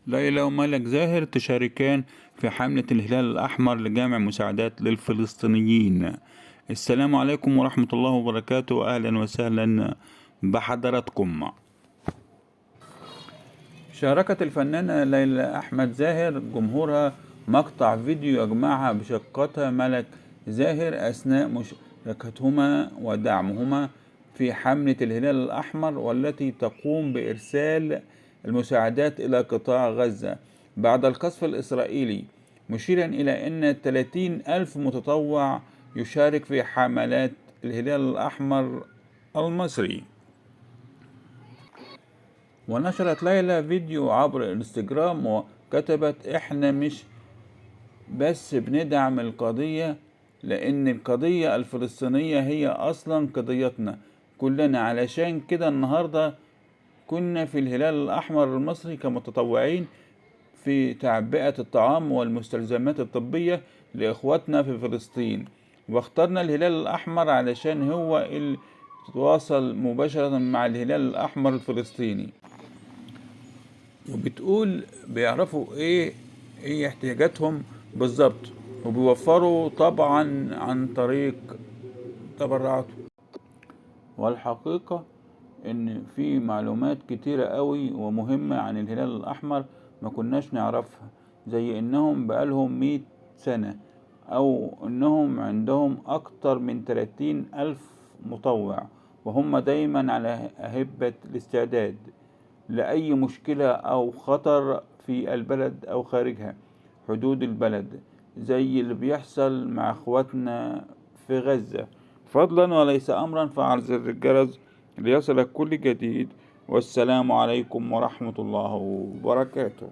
ليلى وملك زاهر تشاركان في حملة الهلال الأحمر لجمع مساعدات للفلسطينيين. السلام عليكم ورحمة الله وبركاته، أهلا وسهلا بحضراتكم. شاركت الفنانة ليلى أحمد زاهر جمهورها مقطع فيديو يجمعها بشقتها ملك زاهر أثناء مشاركتهما ودعمهما في حملة الهلال الأحمر، والتي تقوم بإرسال المساعدات إلى قطاع غزة بعد القصف الإسرائيلي، مشيرا إلى أن 30,000 متطوع يشارك في حملات الهلال الأحمر المصري. ونشرت ليلى فيديو عبر الانستجرام وكتبت: احنا مش بس بندعم القضية، لأن القضية الفلسطينية هي أصلا قضيتنا كلنا، علشان كده النهاردة كنا في الهلال الأحمر المصري كمتطوعين في تعبئة الطعام والمستلزمات الطبية لإخواتنا في فلسطين، واخترنا الهلال الأحمر علشان هو اللي تتواصل مباشرة مع الهلال الأحمر الفلسطيني. وبتقول بيعرفوا ايه احتياجاتهم بالظبط، وبيوفروا طبعا عن طريق تبرعاتهم. والحقيقة ان في معلومات كتيرة قوي ومهمة عن الهلال الاحمر ما كناش نعرفها، زي انهم بقالهم 100 سنة، او انهم عندهم اكتر من 30,000 مطوع، وهم دايما على هبة الاستعداد لأي مشكلة أو خطر في البلد أو خارجها حدود البلد، زي اللي بيحصل مع اخواتنا في غزة. فضلا وليس أمرا، فعل زر الجرس ليصلك كل جديد، والسلام عليكم ورحمة الله وبركاته.